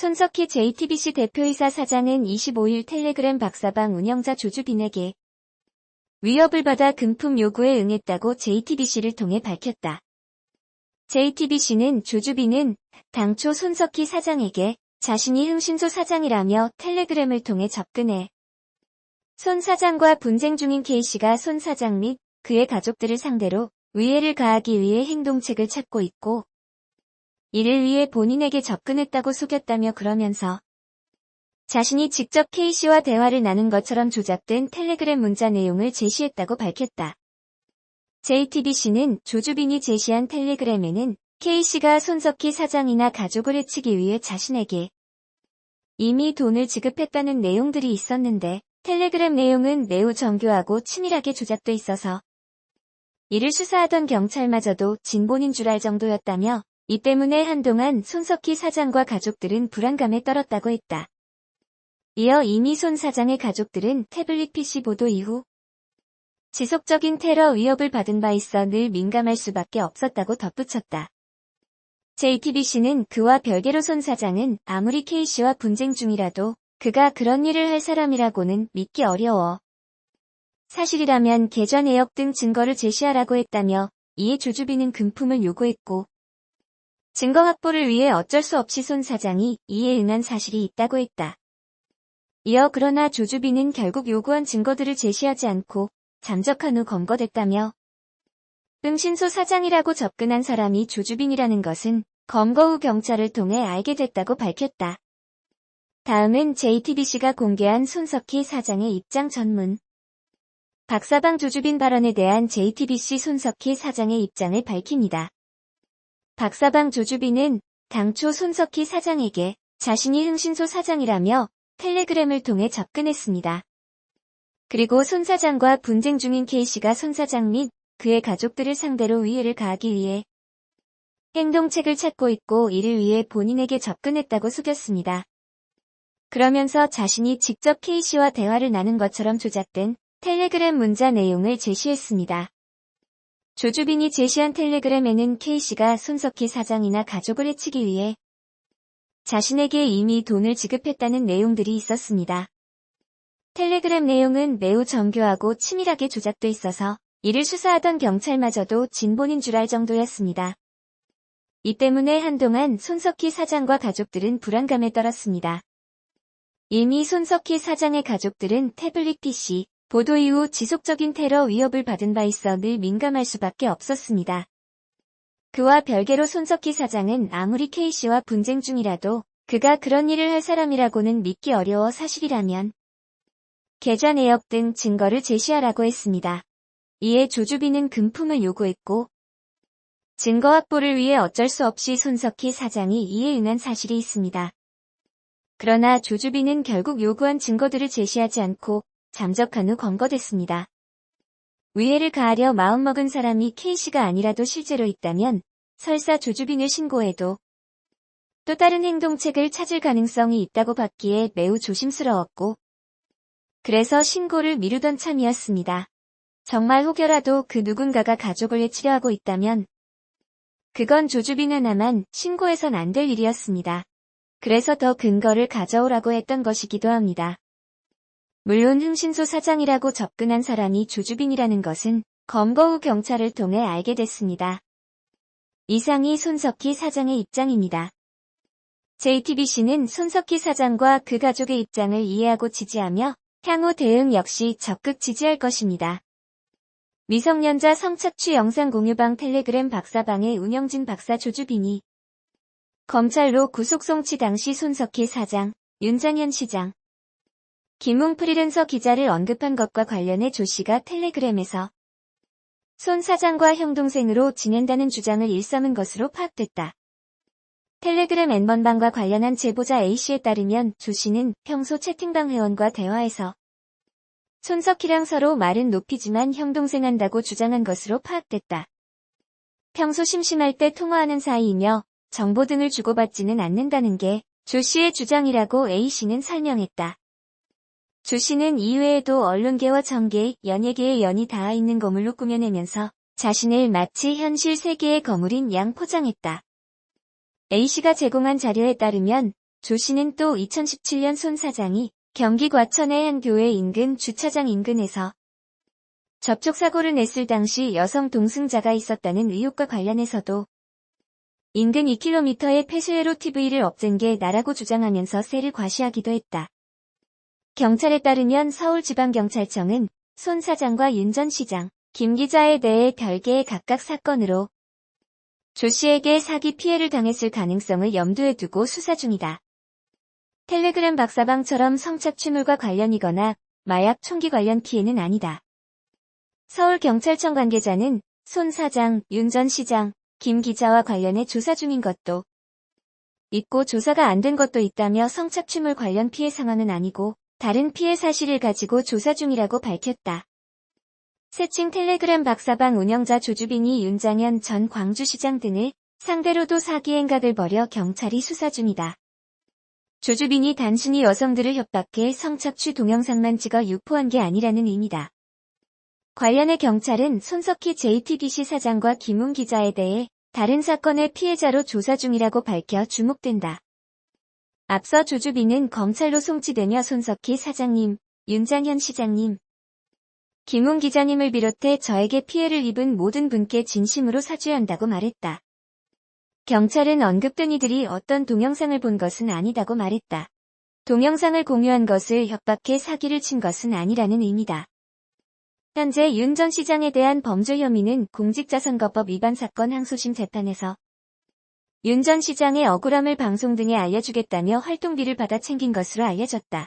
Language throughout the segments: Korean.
손석희 JTBC 대표이사 사장은 25일 텔레그램 박사방 운영자 조주빈에게 위협을 받아 금품 요구에 응했다고 JTBC를 통해 밝혔다. JTBC는 조주빈은 당초 손석희 사장에게 자신이 흥신소 사장이라며 텔레그램을 통해 접근해 손 사장과 분쟁 중인 K씨가 손 사장 및 그의 가족들을 상대로 위해를 가하기 위해 행동책을 찾고 있고 이를 위해 본인에게 접근했다고 속였다며 그러면서 자신이 직접 K씨와 대화를 나눈 것처럼 조작된 텔레그램 문자 내용을 제시했다고 밝혔다. JTBC는 조주빈이 제시한 텔레그램에는 K씨가 손석희 사장이나 가족을 해치기 위해 자신에게 이미 돈을 지급했다는 내용들이 있었는데 텔레그램 내용은 매우 정교하고 치밀하게 조작돼 있어서 이를 수사하던 경찰마저도 진본인 줄 알 정도였다며 이 때문에 한동안 손석희 사장과 가족들은 불안감에 떨었다고 했다. 이어 이미 손 사장의 가족들은 태블릿 PC 보도 이후 지속적인 테러 위협을 받은 바 있어 늘 민감할 수밖에 없었다고 덧붙였다. JTBC는 그와 별개로 손 사장은 아무리 K씨와 분쟁 중이라도 그가 그런 일을 할 사람이라고는 믿기 어려워. 사실이라면 계좌 내역 등 증거를 제시하라고 했다며 이에 조주빈은 금품을 요구했고 증거 확보를 위해 어쩔 수 없이 손 사장이 이에 응한 사실이 있다고 했다. 이어 그러나 조주빈은 결국 요구한 증거들을 제시하지 않고 잠적한 후 검거됐다며 흥신소 사장이라고 접근한 사람이 조주빈이라는 것은 검거 후 경찰을 통해 알게 됐다고 밝혔다. 다음은 JTBC가 공개한 손석희 사장의 입장 전문. 박사방 조주빈 발언에 대한 JTBC 손석희 사장의 입장을 밝힙니다. 박사방 조주빈은 당초 손석희 사장에게 자신이 흥신소 사장이라며 텔레그램을 통해 접근했습니다. 그리고 손 사장과 분쟁 중인 K씨가 손 사장 및 그의 가족들을 상대로 위해를 가하기 위해 행동책을 찾고 있고 이를 위해 본인에게 접근했다고 속였습니다. 그러면서 자신이 직접 K씨와 대화를 나눈 것처럼 조작된 텔레그램 문자 내용을 제시했습니다. 조주빈이 제시한 텔레그램에는 K씨가 손석희 사장이나 가족을 해치기 위해 자신에게 이미 돈을 지급했다는 내용들이 있었습니다. 텔레그램 내용은 매우 정교하고 치밀하게 조작돼 있어서 이를 수사하던 경찰마저도 진본인 줄 알 정도였습니다. 이 때문에 한동안 손석희 사장과 가족들은 불안감에 떨었습니다. 이미 손석희 사장의 가족들은 태블릿 PC, 보도 이후 지속적인 테러 위협을 받은 바 있어 늘 민감할 수밖에 없었습니다. 그와 별개로 손석희 사장은 아무리 K씨와 분쟁 중이라도 그가 그런 일을 할 사람이라고는 믿기 어려워 사실이라면 계좌 내역 등 증거를 제시하라고 했습니다. 이에 조주빈은 금품을 요구했고 증거 확보를 위해 어쩔 수 없이 손석희 사장이 이에 응한 사실이 있습니다. 그러나 조주빈은 결국 요구한 증거들을 제시하지 않고 잠적한 후 검거됐습니다. 위해를 가하려 마음먹은 사람이 K씨가 아니라도 실제로 있다면 설사 조주빈을 신고해도 또 다른 행동책을 찾을 가능성이 있다고 봤기에 매우 조심스러웠고 그래서 신고를 미루던 참이었습니다. 정말 혹여라도 그 누군가가 가족을 해치려 하고 있다면 그건 조주빈 하나만 신고해선 안 될 일이었습니다. 그래서 더 근거를 가져오라고 했던 것이기도 합니다. 물론 흥신소 사장이라고 접근한 사람이 조주빈이라는 것은 검거 후 경찰을 통해 알게 됐습니다. 이상이 손석희 사장의 입장입니다. JTBC는 손석희 사장과 그 가족의 입장을 이해하고 지지하며 향후 대응 역시 적극 지지할 것입니다. 미성년자 성착취 영상 공유방 텔레그램 박사방의 운영진 박사 조주빈이 검찰로 구속 송치 당시 손석희 사장, 윤장현 시장, 김웅 프리랜서 기자를 언급한 것과 관련해 조 씨가 텔레그램에서 손 사장과 형동생으로 지낸다는 주장을 일삼은 것으로 파악됐다. 텔레그램 N번방과 관련한 제보자 A씨에 따르면 조 씨는 평소 채팅방 회원과 대화에서 손석희랑 서로 말은 높이지만 형동생 한다고 주장한 것으로 파악됐다. 평소 심심할 때 통화하는 사이이며 정보 등을 주고받지는 않는다는 게 조 씨의 주장이라고 A씨는 설명했다. 조 씨는 이외에도 언론계와 정계, 연예계의 연이 닿아 있는 거물로 꾸며내면서 자신을 마치 현실 세계의 거물인 양 포장했다. A씨가 제공한 자료에 따르면 조 씨는 또 2017년 손 사장이 경기 과천의 한 교회 인근 주차장 인근에서 접촉사고를 냈을 당시 여성 동승자가 있었다는 의혹과 관련해서도 인근 2km의 폐쇄회로 TV를 없앤 게 나라고 주장하면서 세를 과시하기도 했다. 경찰에 따르면 서울지방경찰청은 손 사장과 윤 전 시장, 김 기자에 대해 별개의 각각 사건으로 조 씨에게 사기 피해를 당했을 가능성을 염두에 두고 수사 중이다. 텔레그램 박사방처럼 성착취물과 관련이거나 마약 총기 관련 피해는 아니다. 서울경찰청 관계자는 손 사장, 윤 전 시장, 김 기자와 관련해 조사 중인 것도 있고 조사가 안 된 것도 있다며 성착취물 관련 피해 상황은 아니고 다른 피해 사실을 가지고 조사 중이라고 밝혔다. 새칭 텔레그램 박사방 운영자 조주빈이 윤장현 전 광주시장 등을 상대로도 사기 행각을 벌여 경찰이 수사 중이다. 조주빈이 단순히 여성들을 협박해 성착취 동영상만 찍어 유포한 게 아니라는 의미다. 관련해 경찰은 손석희 JTBC 사장과 김웅 기자에 대해 다른 사건의 피해자로 조사 중이라고 밝혀 주목된다. 앞서 조주빈은 검찰로 송치되며 손석희 사장님, 윤장현 시장님, 김웅 기자님을 비롯해 저에게 피해를 입은 모든 분께 진심으로 사죄해야 한다고 말했다. 경찰은 언급된 이들이 어떤 동영상을 본 것은 아니다고 말했다. 동영상을 공유한 것을 협박해 사기를 친 것은 아니라는 의미다. 현재 윤 전 시장에 대한 범죄 혐의는 공직자선거법 위반 사건 항소심 재판에서 윤 전 시장의 억울함을 방송 등에 알려주겠다며 활동비를 받아 챙긴 것으로 알려졌다.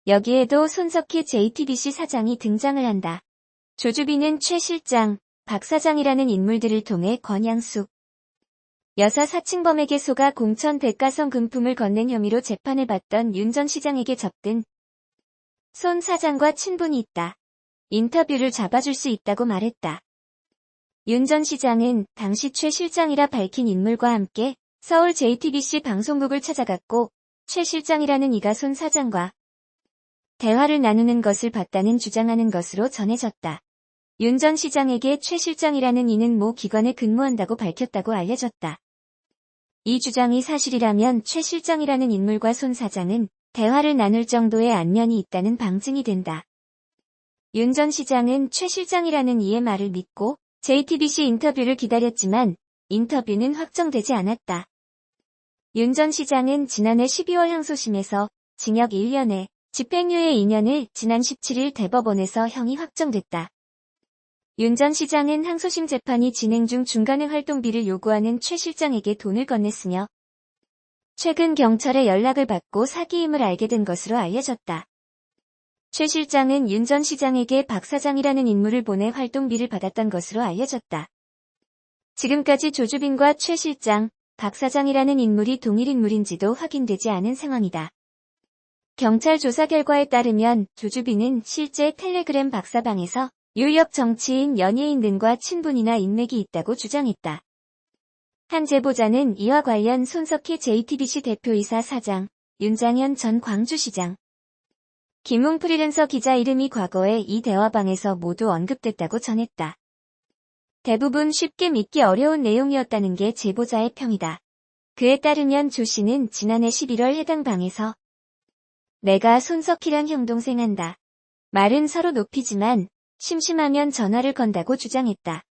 여기에도 손석희 JTBC 사장이 등장을 한다. 조주빈은 최 실장, 박 사장이라는 인물들을 통해 권양숙 여사 사칭범에게 속아 공천 대가성 금품을 건넨 혐의로 재판을 받던 윤 전 시장에게 접근. 손 사장과 친분이 있다. 인터뷰를 잡아줄 수 있다고 말했다. 윤 전 시장은 당시 최 실장이라 밝힌 인물과 함께 서울 JTBC 방송국을 찾아갔고 최 실장이라는 이가 손 사장과 대화를 나누는 것을 봤다는 주장하는 것으로 전해졌다. 윤 전 시장에게 최 실장이라는 이는 모 기관에 근무한다고 밝혔다고 알려졌다. 이 주장이 사실이라면 최 실장이라는 인물과 손 사장은 대화를 나눌 정도의 안면이 있다는 방증이 된다. 윤 전 시장은 최 실장이라는 이의 말을 믿고 JTBC 인터뷰를 기다렸지만 인터뷰는 확정되지 않았다. 윤 전 시장은 지난해 12월 항소심에서 징역 1년에 집행유예 2년을 지난 17일 대법원에서 형이 확정됐다. 윤 전 시장은 항소심 재판이 진행 중 중간에 활동비를 요구하는 최 실장에게 돈을 건넸으며 최근 경찰의 연락을 받고 사기임을 알게 된 것으로 알려졌다. 최 실장은 윤 전 시장에게 박 사장이라는 인물을 보내 활동비를 받았던 것으로 알려졌다. 지금까지 조주빈과 최 실장, 박 사장이라는 인물이 동일 인물인지도 확인되지 않은 상황이다. 경찰 조사 결과에 따르면 조주빈은 실제 텔레그램 박사방에서 유력 정치인, 연예인 등과 친분이나 인맥이 있다고 주장했다. 한 제보자는 이와 관련 손석희 JTBC 대표이사 사장, 윤장현 전 광주시장, 김웅 프리랜서 기자 이름이 과거에 이 대화방에서 모두 언급됐다고 전했다. 대부분 쉽게 믿기 어려운 내용이었다는 게 제보자의 평이다. 그에 따르면 조 씨는 지난해 11월 해당 방에서 내가 손석희랑 형동생한다. 말은 서로 높이지만 심심하면 전화를 건다고 주장했다.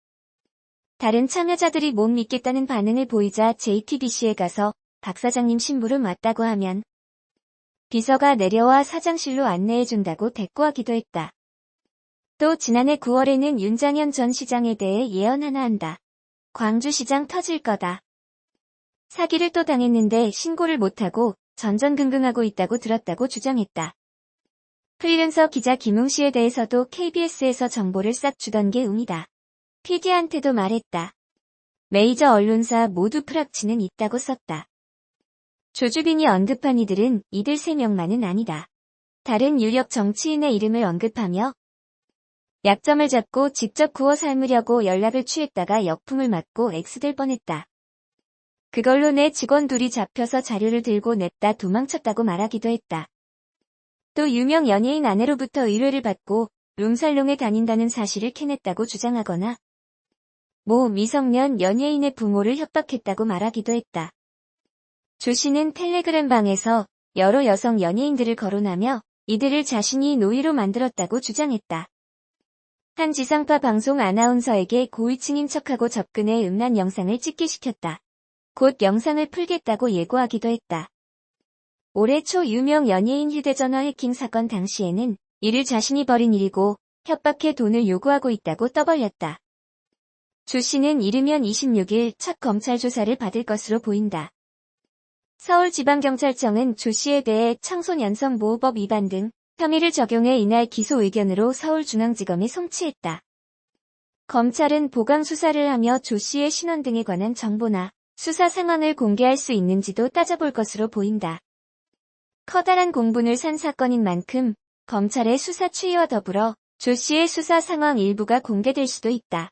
다른 참여자들이 못 믿겠다는 반응을 보이자 JTBC에 가서 박 사장님 심부름 왔다고 하면 비서가 내려와 사장실로 안내해준다고 대꾸하기도 했다. 또 지난해 9월에는 윤장현 전 시장에 대해 예언 하나 한다. 광주시장 터질 거다. 사기를 또 당했는데 신고를 못하고 전전긍긍하고 있다고 들었다고 주장했다. 프리랜서 기자 김웅 씨에 대해서도 KBS에서 정보를 싹 주던 게 웅이다. PD한테도 말했다. 메이저 언론사 모두 프락치는 있다고 썼다. 조주빈이 언급한 이들은 이들 3명만은 아니다. 다른 유력 정치인의 이름을 언급하며 약점을 잡고 직접 구워 삶으려고 연락을 취했다가 역풍을 맞고 X될 뻔했다. 그걸로 내 직원 둘이 잡혀서 자료를 들고 냈다 도망쳤다고 말하기도 했다. 또 유명 연예인 아내로부터 의뢰를 받고 룸살롱에 다닌다는 사실을 캐냈다고 주장하거나 모 미성년 연예인의 부모를 협박했다고 말하기도 했다. 조 씨는 텔레그램 방에서 여러 여성 연예인들을 거론하며 이들을 자신이 노이로 만들었다고 주장했다. 한 지상파 방송 아나운서에게 고위층인 척하고 접근해 음란 영상을 찍게 시켰다. 곧 영상을 풀겠다고 예고하기도 했다. 올해 초 유명 연예인 휴대전화 해킹 사건 당시에는 이를 자신이 벌인 일이고 협박해 돈을 요구하고 있다고 떠벌렸다. 조 씨는 이르면 26일 첫 검찰 조사를 받을 것으로 보인다. 서울지방경찰청은 조 씨에 대해 청소년성보호법 위반 등 혐의를 적용해 이날 기소 의견으로 서울중앙지검에 송치했다. 검찰은 보강 수사를 하며 조 씨의 신원 등에 관한 정보나 수사 상황을 공개할 수 있는지도 따져볼 것으로 보인다. 커다란 공분을 산 사건인 만큼 검찰의 수사 추이와 더불어 조 씨의 수사 상황 일부가 공개될 수도 있다.